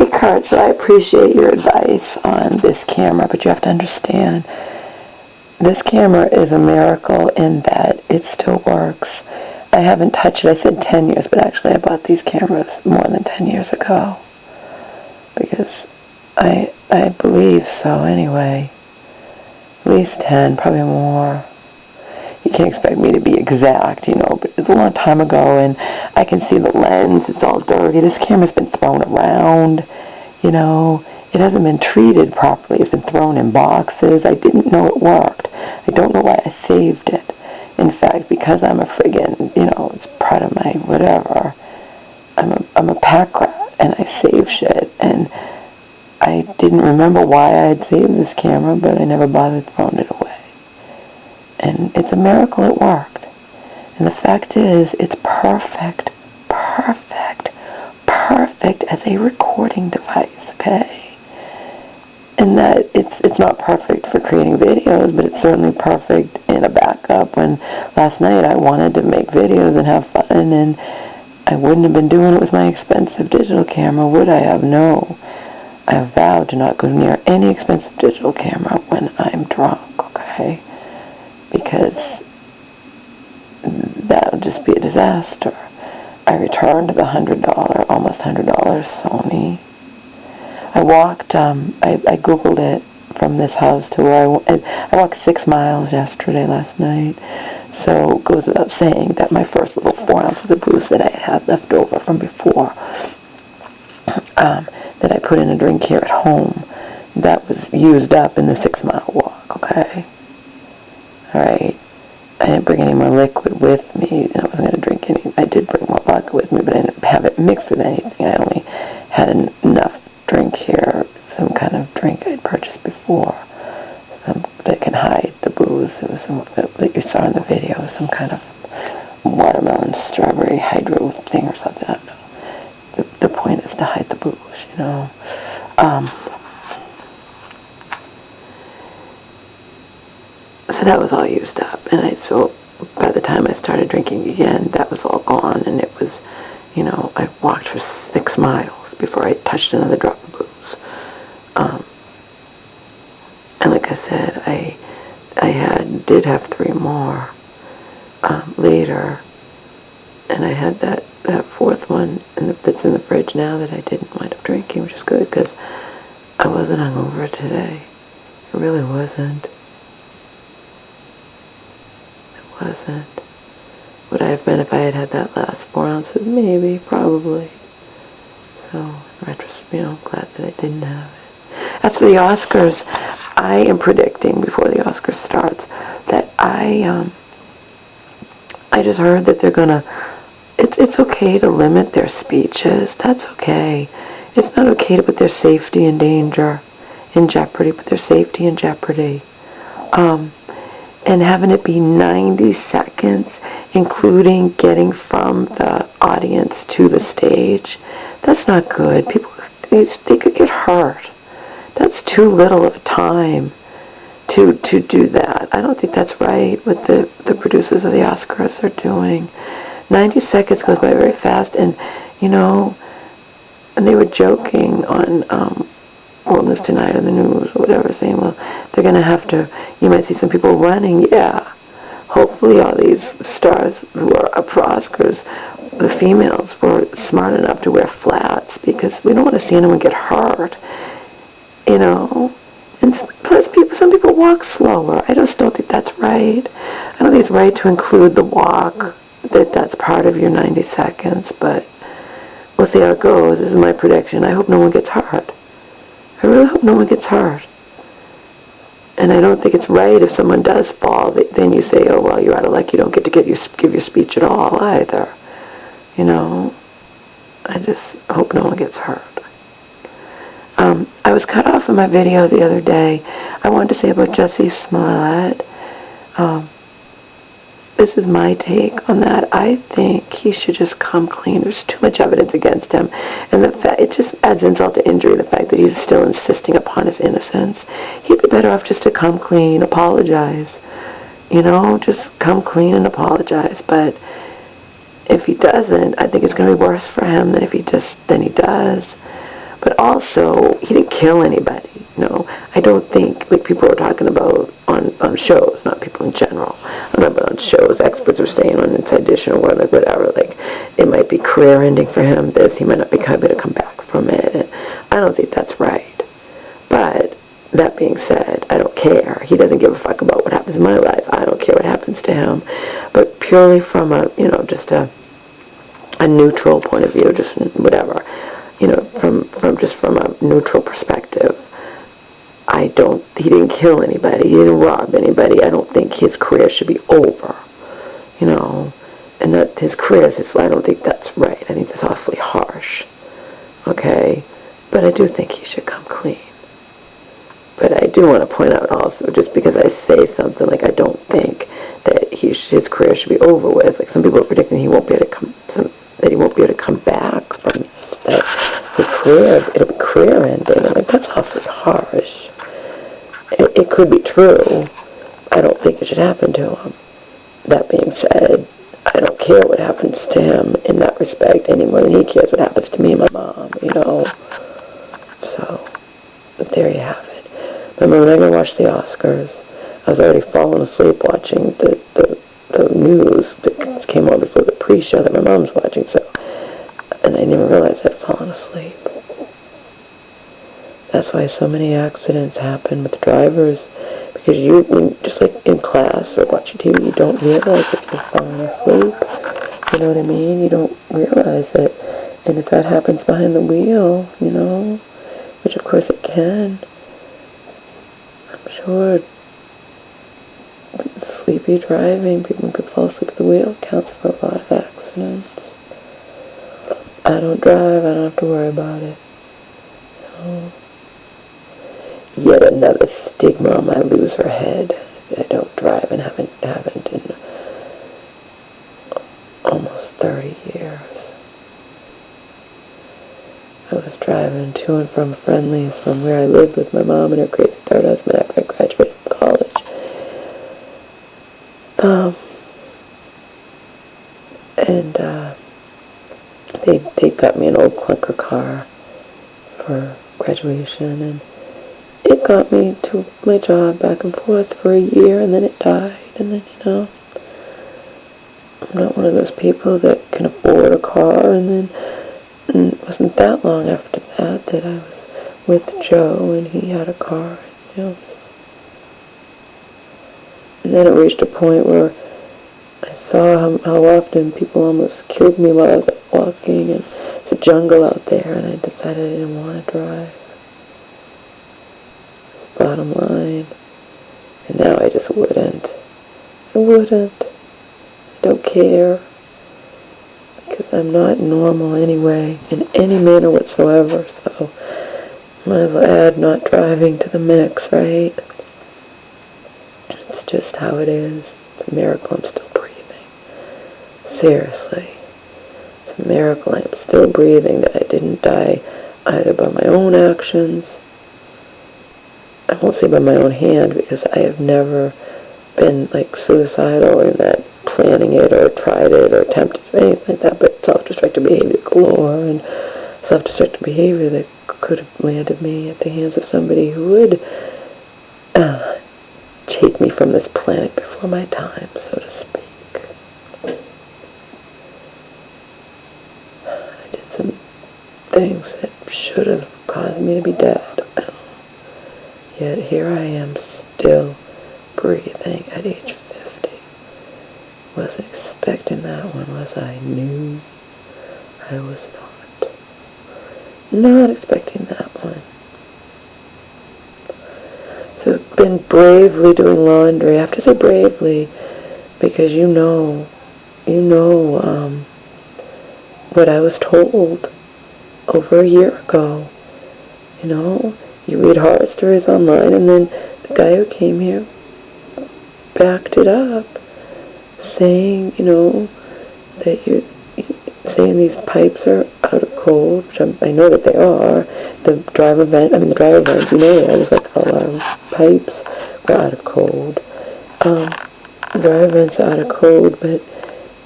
Hey Kurt, so I appreciate your advice on this camera, but you have to understand, this camera is a miracle in that it still works. I haven't touched it. I said 10 years, but actually I bought these cameras more than 10 years ago. Because I believe so anyway. At least 10, probably more. You can't expect me to be exact, but it's a long time ago, and I can see the lens. It's all dirty. This camera's been thrown around, It hasn't been treated properly. It's been thrown in boxes. I didn't know it worked. I don't know why I saved it. In fact, because I'm a friggin', it's part of my whatever, I'm a pack rat, and I save shit, and I didn't remember why I had saved this camera, but I never bothered throwing it away. And it's a miracle it worked. And the fact is, it's perfect as a recording device, okay? And that it's not perfect for creating videos, but it's certainly perfect in a backup. When last night I wanted to make videos and have fun, and I wouldn't have been doing it with my expensive digital camera, would I have? No. I have vowed to not go near any expensive digital camera when I'm drunk, okay? Because that would just be a disaster. I returned the almost $100 Sony. I walked, I Googled it from this house to where I walked 6 miles last night. So it goes without saying that my first little 4 ounces of booze that I had left over from before, that I put in a drink here at home, that was used up in the 6-mile walk, okay? Alright. I didn't bring any more liquid with me, and I wasn't going to drink any. I did bring more vodka with me, but I didn't have it mixed with anything. I only had enough drink here, some kind of drink I'd purchased before, that can hide the booze. It was some that you saw in the video, some kind of watermelon, strawberry, hydro thing or something. I don't know. The point is to hide the booze, So that was all used up, and so by the time I started drinking again, that was all gone, and it was, I walked for 6 miles before I touched another drop of booze. And like I said, I did have 3 more later, and I had that 4th one that's in the fridge now that I didn't wind up drinking, which is good, because I wasn't hungover today. I really wasn't. Wasn't. Would I have been if I had had that last 4 ounces? Maybe, probably. So, in retrospect, glad that I didn't have it. As for the Oscars, I am predicting before the Oscars starts that I just heard that they're gonna. It's okay to limit their speeches. That's okay. It's not okay to put their safety in danger, in jeopardy. Put their safety in jeopardy. And having it be 90 seconds, including getting from the audience to the stage, that's not good. People, they could get hurt. That's too little of time to do that. I don't think that's right what the producers of the Oscars are doing. 90 seconds goes by very fast, and, and they were joking on World News Tonight on the news or whatever, saying, well, they're going to have to, you might see some people running. Yeah. Hopefully all these stars who are up for Oscars, the females, were smart enough to wear flats, because we don't want to see anyone get hurt, And plus, some people walk slower. I just don't think that's right. I don't think it's right to include the walk, that's part of your 90 seconds, but we'll see how it goes. This is my prediction. I hope no one gets hurt. I really hope no one gets hurt. And I don't think it's right if someone does fall, then you say, oh, well, you're out of luck, you don't get to give your speech at all either. I just hope no one gets hurt. I was cut off in my video the other day. I wanted to say about Jussie Smollett. This is my take on that. I think he should just come clean. There's too much evidence against him. And it just adds insult to injury, the fact that he's still insisting upon his innocence. He'd be better off just to come clean, apologize. Just come clean and apologize. But if he doesn't, I think it's going to be worse for him than he does. But also, he didn't kill anybody. I don't think, like people are talking about on shows, not people in general. I remember on shows, experts are saying on Inside Edition or whatever, like it might be career ending for him. He might not be able to come back from it. I don't think that's right. But that being said, I don't care. He doesn't give a fuck about what happens in my life. I don't care what happens to him. But purely from a, just a neutral point of view, just whatever, from a neutral perspective, he didn't kill anybody, he didn't rob anybody. I don't think his career should be over, and that his career is, I don't think that's right. I think that's awfully harsh, okay? But I do think he should come clean. But I do want to point out also, just because I say something like I don't think that his career should be over with, like some people are predicting he won't be able to come back from that. His career, it'll be career ending. I'm like, that's awfully harsh. It could be true. I don't think it should happen to him. That being said, I don't care what happens to him in that respect any more than he cares what happens to me and my mom, So, there you have it. Remember when I go watch the Oscars, I was already falling asleep watching the news that came on before the pre-show that my mom's watching, and I didn't even realize I'd fallen asleep. That's why so many accidents happen with drivers, because just like in class or watching TV, you don't realize if you're falling asleep. You know what I mean? You don't realize it. And if that happens behind the wheel, which of course it can, I'm sure sleepy driving, people could fall asleep at the wheel, counts for a lot of accidents. I don't drive, I don't have to worry about it. Yet another stigma on my loser head. I don't drive and haven't in almost 30 years. I was driving to and from Friendly's from where I lived with my mom and her crazy third husband after I graduated from college. They got me an old clunker car for graduation, and it got me to my job back and forth for a year, and then it died, and then, I'm not one of those people that can afford a car, and it wasn't that long after that I was with Joe, and he had a car, and then it reached a point where I saw how often people almost killed me while I was walking, and it's a jungle out there, and I decided I didn't want to drive. Bottom line. And now I just wouldn't. I don't care. Because I'm not normal anyway, in any manner whatsoever, so might as well add not driving to the mix, right? It's just how it is. It's a miracle I'm still breathing. Seriously. It's a miracle I'm still breathing, that I didn't die either by my own actions. I won't say by my own hand, because I have never been like suicidal in that planning it or tried it or attempted or anything like that, but self-destructive behavior galore, and self-destructive behavior that could have landed me at the hands of somebody who would take me from this planet before my time, so to speak. I did some things that should have caused me to be dead. Yet here I am still breathing at age 50. Wasn't expecting that one, was I? No, I was not. Not expecting that one. So I've been bravely doing laundry. I have to say bravely, because what I was told over a year ago. You read horror stories online, and then the guy who came here backed it up, saying, that you're saying these pipes are out of code, which I know that they are. The driver vents, I was like, alarm pipes were out of code. The driver vents are out of code, but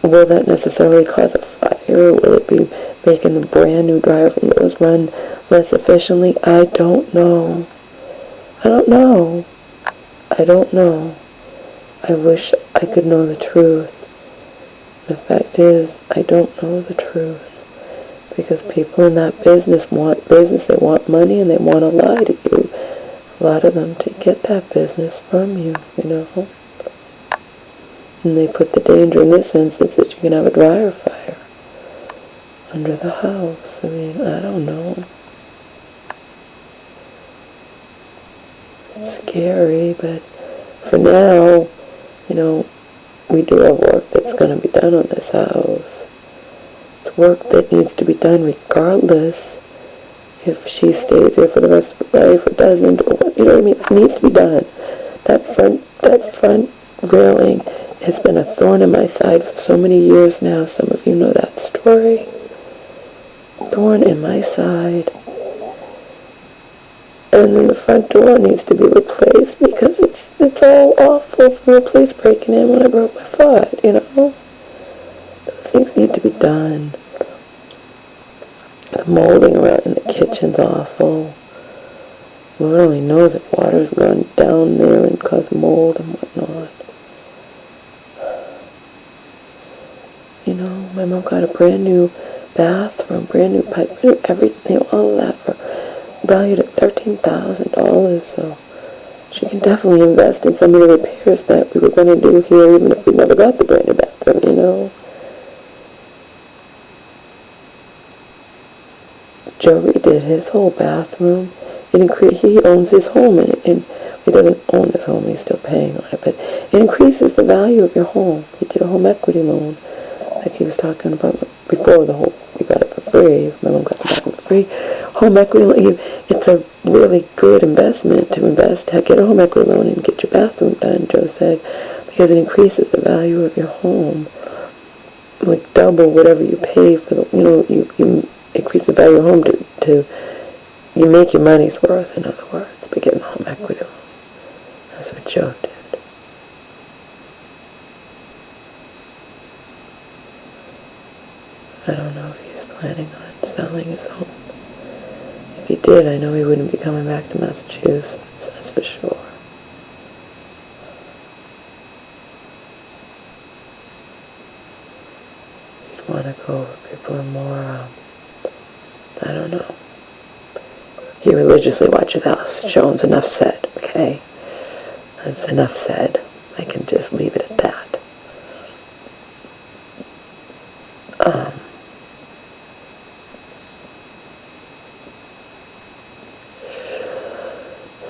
will that necessarily cause a fire? Will it be making the brand new dryer from those run less efficiently? I don't know. I don't know. I don't know. I wish I could know the truth. The fact is, I don't know the truth. Because people in that business want business, they want money, and they want to lie to you. A lot of them to get that business from you, you know. And they put the danger in this instance that you can have a dryer fire under the house. I mean, I don't know. It's scary, but for now, you know, we do have work that's going to be done on this house. It's work that needs to be done regardless if she stays here for the rest of her life or doesn't, or what, you know what I mean? It needs to be done. That front railing has been a thorn in my side for so many years now. Some of you know that story. Thorn in my side. And then the front door needs to be replaced because it's all awful from the police breaking in when I broke my foot, you know? Those things need to be done. The molding around in the kitchen's awful. Lord only knows if water's gone down there and caused mold and whatnot. You know, my mom got a brand new bathroom, brand new pipe, everything, all of that for valued at $13,000. So she can definitely invest in some of the repairs that we were going to do here, even if we never got the brand new bathroom, you know. Joe redid his whole bathroom. He owns his home, and he doesn't own his home, he's still paying on it, but it increases the value of your home. He did a home equity loan, like he was talking about before we got it for free. My mom got the bathroom for free. Home equity loan, it's a really good investment to get a home equity loan and get your bathroom done, Joe said, because it increases the value of your home. Like double whatever you pay for the, you know, you increase the value of your home to you make your money's worth, in other words, by getting a home equity loan. That's what Joe did. I don't know if he's planning on selling his home. If he did, I know he wouldn't be coming back to Massachusetts, that's for sure. He'd want to go where people are more, I don't know. He religiously watches Alice Jones. Enough said, okay? That's enough said. I can just leave it at that.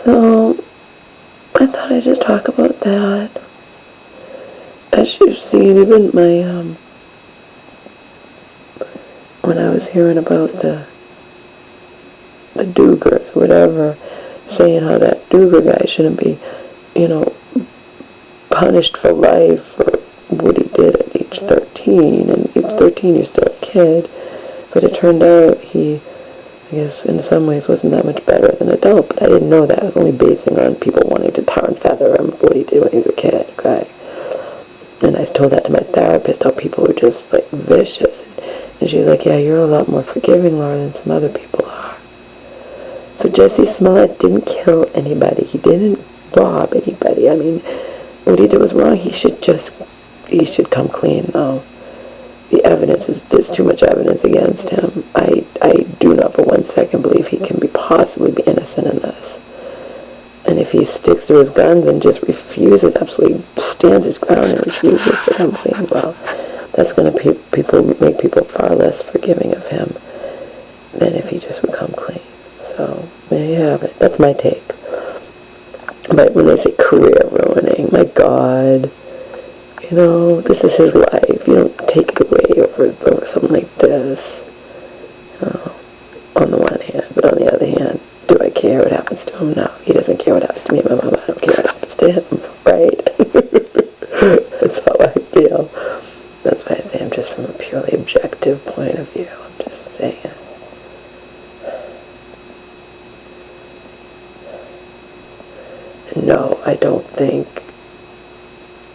So, I thought I'd just talk about that. As you've seen, even my, when I was hearing about the Dugars, whatever, saying how that Dugar guy shouldn't be, you know, punished for life for what he did at age 13. And at 13, you're still a kid. But it turned out he, I guess, in some ways wasn't that much better than an adult. But I didn't know that. I was only basing on people wanting to tar and feather him for what he did when he was a kid, okay? And I told that to my therapist, how people were just, like, vicious. And she was like, yeah, you're a lot more forgiving, Laura, than some other people are. So Jesse Smollett didn't kill anybody. He didn't rob anybody. I mean, what he did was wrong. He should come clean now. The evidence there's too much evidence against him. I do not for one second believe he can possibly be innocent in this. And if he sticks to his guns and just refuses, absolutely stands his ground and refuses to come clean, well, that's going to make people far less forgiving of him than if he just would come clean. So, there you have it. That's my take. But when they say career ruining, my God, you know, this is his life. You don't take it away over something like this. On the one hand, but on the other hand, do I care what happens to him? No, he doesn't care what happens to me and my mom. I don't care what happens to him, right? That's how I feel. That's why I say I'm just from a purely objective point of view. I'm just saying. No, I don't think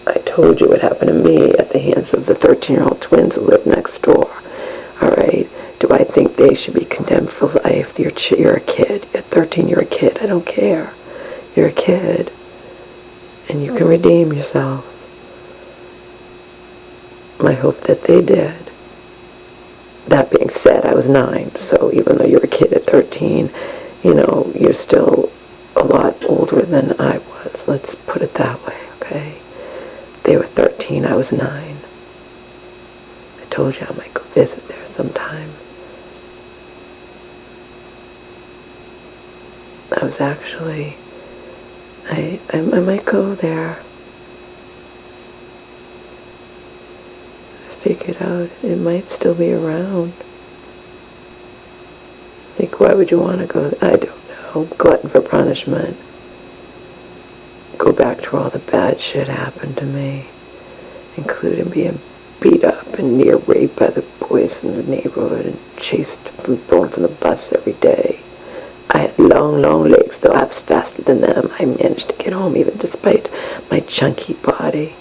I told you what happened to me at the hands of the 13-year-old twins who live next door. All right? Do think they should be condemned for life. You're a kid. At 13, you're a kid. I don't care. You're a kid. And you can redeem yourself. I hope that they did. That being said, I was 9, so even though you're a kid at 13, you're still a lot older than I was. Let's put it that way, okay? They were 13, I was 9. I told you I might go visit there sometime. I was actually, I might go there. I figured out it might still be around. Like, why would you want to go? I don't know. Glutton for punishment. Go back to where all the bad shit happened to me, including being beat up and near raped by the boys in the neighborhood and chased and thrown from the bus every day. I had long, long legs, though I was faster than them. I managed to get home even despite my chunky body.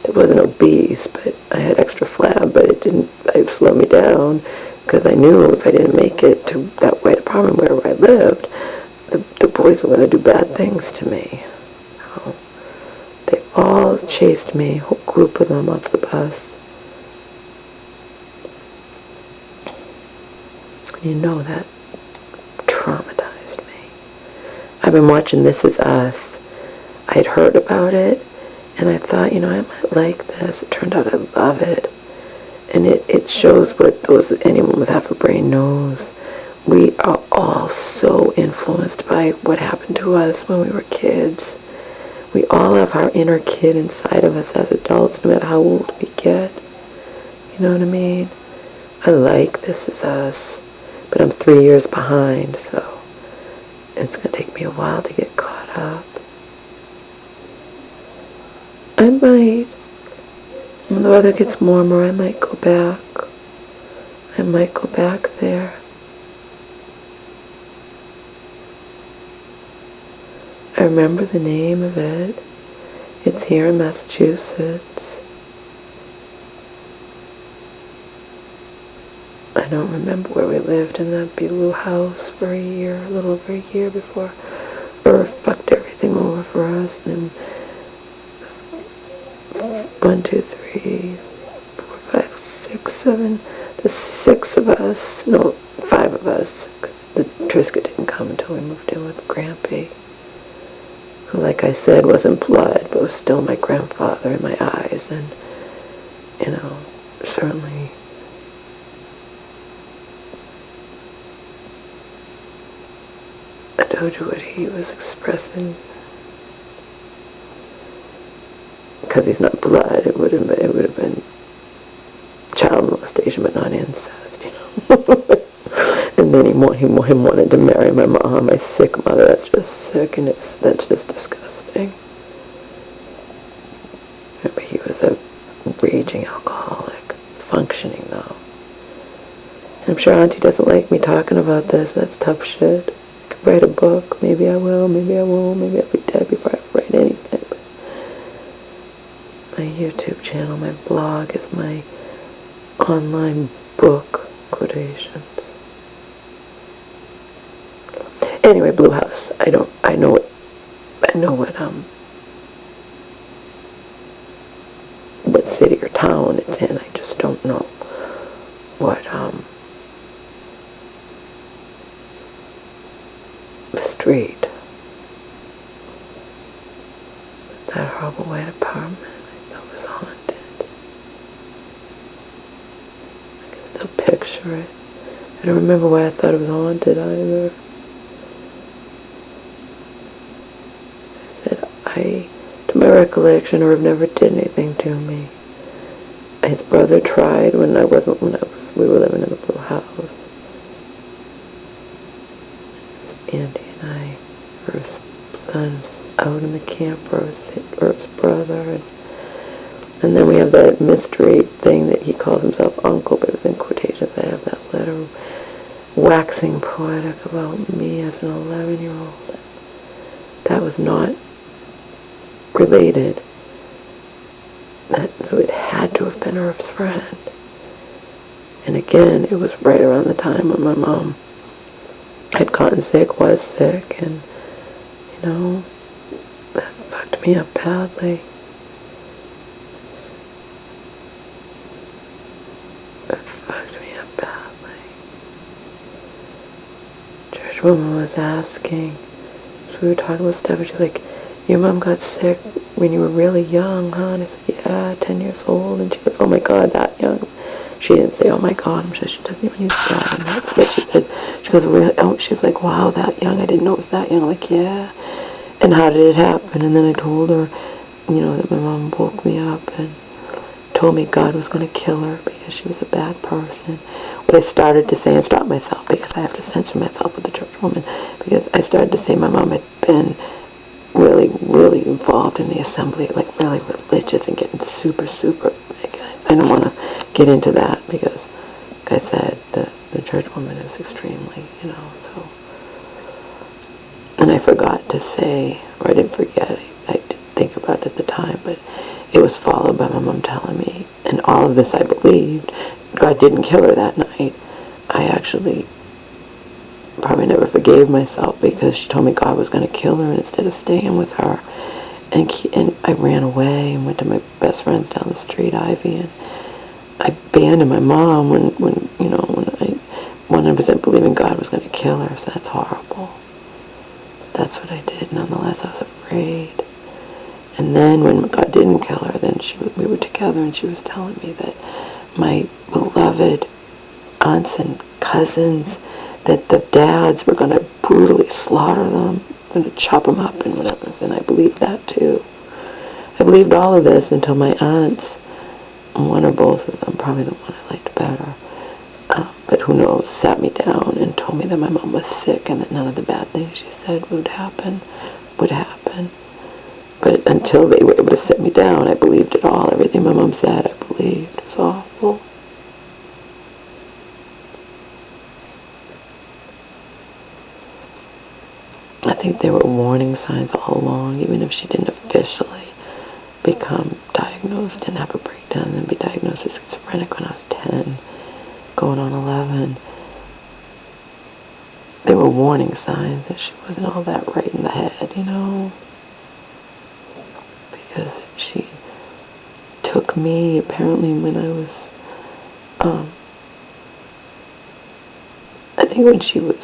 It wasn't obese, but I had extra flab, but it didn't slow me down, because I knew if I didn't make it to that white apartment where I lived, the boys were going to do bad things to me. So they all chased me, a whole group of them, off the bus. That traumatized me. I've been watching This Is Us. I'd heard about it, and I thought, I might like this. It turned out I love it. And it shows what anyone with half a brain knows. We are all so influenced by what happened to us when we were kids. We all have our inner kid inside of us as adults, no matter how old we get. You know what I mean? I like This Is Us, but I'm 3 years behind, so it's going to take me a while to get caught up. I might. When the weather gets warmer, I might go back. I might go back there. I remember the name of it. It's here in Massachusetts. I don't remember where we lived in that blue house for a year, a little over a year before Earth fucked everything over for us. And 1, 2, 3, 4, 5, 6, 7. The 6 of us, no, 5 of us, because the Trisket didn't come until we moved in with Grampy, who, like I said, wasn't blood, but was still my grandfather in my eyes, and, certainly I told you what he was expressing. Because he's not blood, it would have been child molestation, but not incest, And then he wanted to marry my mom, my sick mother. That's just sick, and that's just disgusting. Remember, he was a raging alcoholic, functioning though. And I'm sure Auntie doesn't like me talking about this. That's tough shit. I could write a book. Maybe I will. Maybe I won't. Maybe I'll be dead before I write anything. But my YouTube channel, my blog, is my online book quotations. Anyway, Blue House. I know what city or town it's in. I just don't know what the street. That horrible white apartment, I thought was haunted. I can still picture it. I don't remember why I thought it was haunted either. To my recollection, Irv never did anything to me. His brother tried when we were living in the Blue House. Andy and I, Irv's son's out in the camper, Irv's brother, and then we have that mystery thing that he calls himself Uncle, but within quotations I have that letter waxing poetic about me as an 11-year-old. That was not related. So it had to have been Irv's friend. And again, it was right around the time when my mom had gotten sick, was sick, and, you know, that fucked me up badly. That fucked me up badly. Church woman was asking, so we were talking with Steph, and she's like, your mom got sick when you were really young, huh? And I said, yeah, 10 years old. And she goes, oh my God, that young. She didn't say, oh my God, I'm sure she doesn't even use that. And that's what she said. She goes, really? Oh, she's like, wow, that young. I didn't know it was that young. I'm like, yeah. And how did it happen? And then I told her, you know, that my mom woke me up and told me God was going to kill her because she was a bad person. But I started to say, and stop myself because I have to censor myself with the church woman, because I started to say my mom had been really, really involved in the assembly, like really religious and getting super, like, I don't want to get into that because, like I said, the church woman is extremely, you know, so. And I forgot to say, or I didn't forget, I didn't think about it at the time, but it was followed by my mom telling me, and all of this I believed. God didn't kill her that night. I actually probably never forgave myself because she told me God was going to kill her, and instead of staying with her, and I ran away and went to my best friend's down the street, Ivy, and I abandoned my mom when you know, when I 100% believing God was going to kill her. So that's horrible. That's what I did. Nonetheless, I was afraid. And then when God didn't kill her, then we were together, and she was telling me that my beloved aunts and cousins, that the dads were going to brutally slaughter them, going to chop them up and whatever. And I believed that too. I believed all of this until my aunts, one or both of them, probably the one I liked better, but who knows, sat me down and told me that my mom was sick and that none of the bad things she said would happen. But until they were able to sit me down, I believed it all. Everything my mom said, I believed. It was awful. I think there were warning signs all along, even if she didn't officially become diagnosed and have a breakdown and be diagnosed as schizophrenic when I was 10, going on 11. There were warning signs that she wasn't all that right in the head, you know, because she took me apparently when I was, I think when she was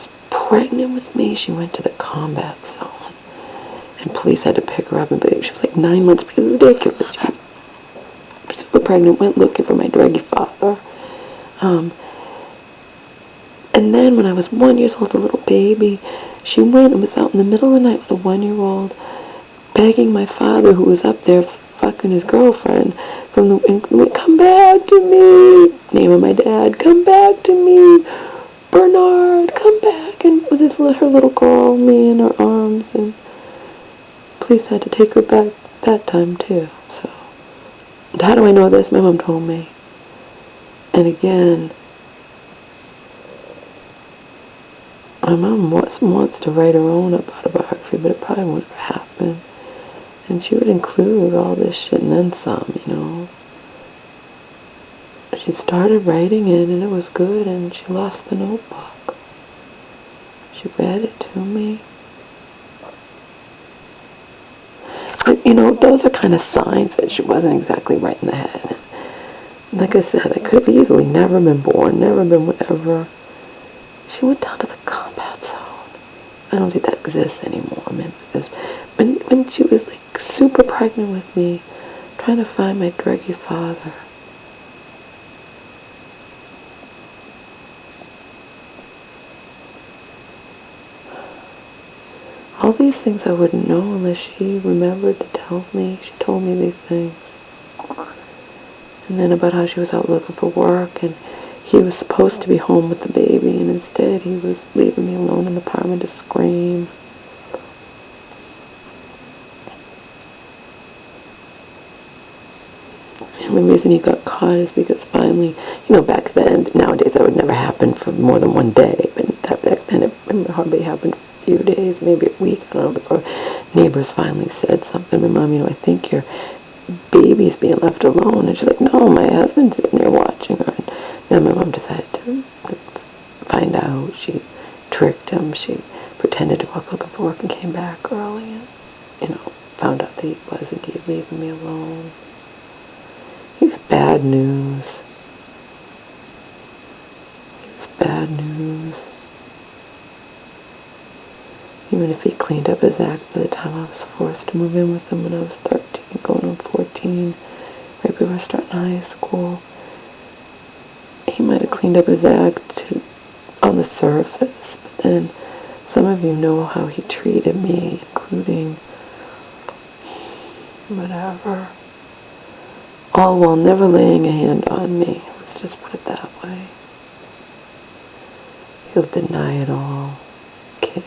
pregnant with me, she went to the combat zone, and police had to pick her up, and she was like 9 months, because it was ridiculous. She was super pregnant, went looking for my druggy father, and then when I was 1 year old, a little baby, she went and was out in the middle of the night with a 1-year-old, begging my father, who was up there fucking his girlfriend, and went, come back to me, name of my dad, come back to me, Bernard, come back, and with her little girl, me in her arms, and police had to take her back that time too. So, how do I know this? My mom told me. And again, my mom wants to write her own autobiography, but it probably won't ever happen. And she would include all this shit and then some, you know. She started writing it, and it was good, and she lost the notebook. She read it to me. But, you know, those are kind of signs that she wasn't exactly right in the head. Like I said, I could have easily never been born, never been whatever. She went down to the combat zone. I don't think that exists anymore, man, because when she was, like, super pregnant with me, trying to find my druggy father, all these things I wouldn't know unless she remembered to tell me. She told me these things. And then about how she was out looking for work, and he was supposed to be home with the baby, and instead he was leaving me alone in the apartment to scream. And the reason he got caught is because finally, you know, back then, nowadays that would never happen for more than one day, but back then it hardly happened for a few days, maybe a week, I don't know, before neighbors finally said something. My mom, you know, I think your baby's being left alone. And she's like, no, my husband's sitting there watching her. And Then my mom decided to find out. She tricked him. She pretended to go looking for work and came back early and, found out that he was indeed leaving me alone. He's bad news. He's bad news. Even if he cleaned up his act by the time I was forced to move in with him when I was 13, going on 14, right before starting high school, he might have cleaned up his act on the surface, but then some of you know how he treated me, including whatever, all while never laying a hand on me. Let's just put it that way. He'll deny it all. Okay.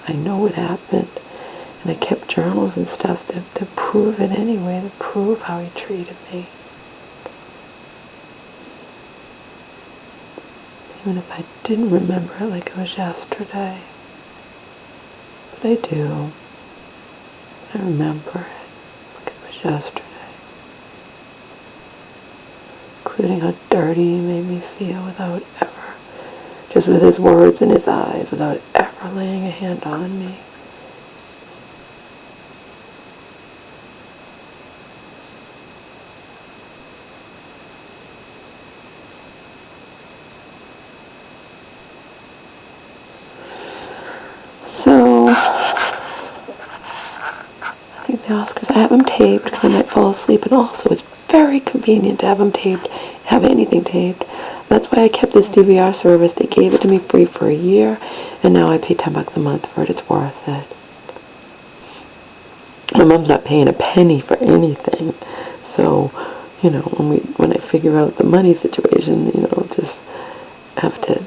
I know what happened, and I kept journals and stuff to prove it anyway, to prove how he treated me. Even if I didn't remember it like it was yesterday. But I do. I remember it like it was yesterday. Including how dirty he made me feel without ever, just with his words and his eyes, without ever laying a hand on me. So, I think the Oscars, I have them taped because I might fall asleep, and also it's very convenient to have them taped, have anything taped. That's why I kept this DVR service. They gave it to me free for a year, and now I pay $10 a month for it. It's worth it. My mom's not paying a penny for anything, so, when I figure out the money situation, just have to,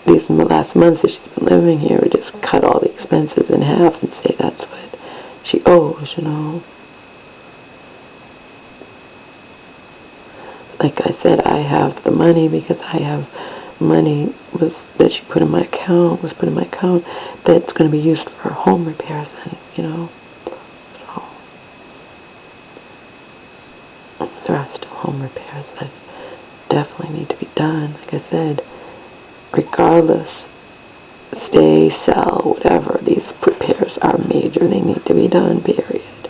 at least in the last months that she's been living here, just cut all the expenses in half and say that's what she owes, Like I said, I have the money because I have money that she put in my account, that's going to be used for home repairs, and, so there are still home repairs that definitely need to be done. Like I said, regardless, stay, sell, whatever, these repairs are major. They need to be done, period.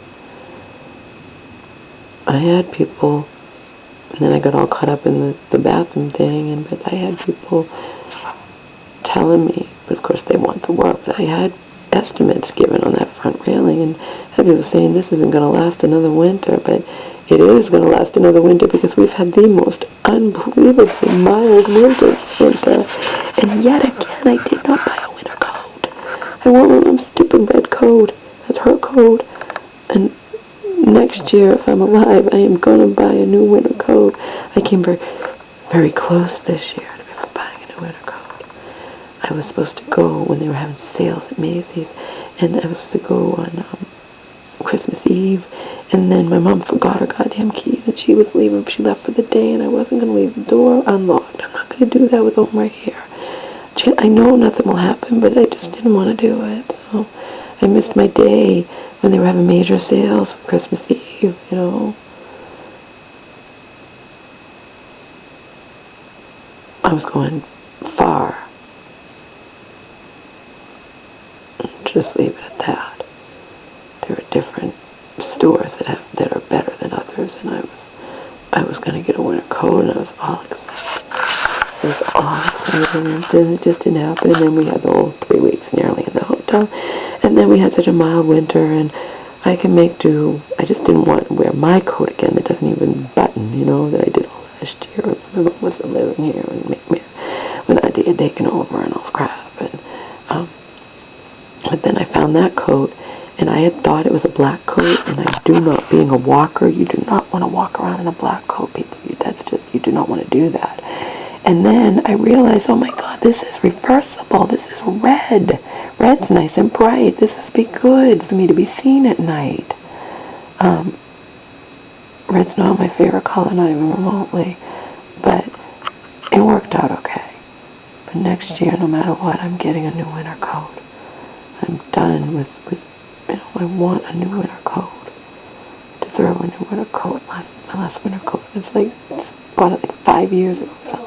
I had people, and then I got all caught up in the bathroom thing, but I had people telling me, but of course they want the work, but I had estimates given on that front railing, and I had people saying this isn't going to last another winter, but it is going to last another winter because we've had the most unbelievably mild winter, and yet again I did not buy a winter coat. I wore my mom's stupid red coat. That's her coat, and next year, if I'm alive, I am going to buy a new winter coat. I came very, very close this year to buying a new winter coat. I was supposed to go when they were having sales at Macy's, and I was supposed to go on Christmas Eve, and then my mom forgot her goddamn keys, and she was leaving. She left for the day, and I wasn't going to leave the door unlocked. I'm not going to do that with Om right here. I know nothing will happen, but I just didn't want to do it, so I missed my day when they were having major sales for Christmas Eve, I was going far. Just leave it at that. There are different stores that are better than others, and I was going to get a winter coat, and I was all excited. And then it just didn't happen, and then we had the whole 3 weeks nearly in the hotel, and then we had such a mild winter, and I can make do. I just didn't want to wear my coat again that doesn't even button, that I did all last year. My mom wasn't living here, and when Auntie had taken over and all crap, and but then I found that coat, and I had thought it was a black coat, and I do not, being a walker, you do not want to walk around in a black coat, people. You do not want to do that. And then I realized, oh my God, this is reversible. This is red. Red's nice and bright. This would be good for me to be seen at night. Red's not my favorite color, not even remotely, but it worked out okay. But next year, no matter what, I'm getting a new winter coat. I'm done with I want a new winter coat. I deserve a new winter coat. My last winter coat. It's like, bought it like 5 years ago.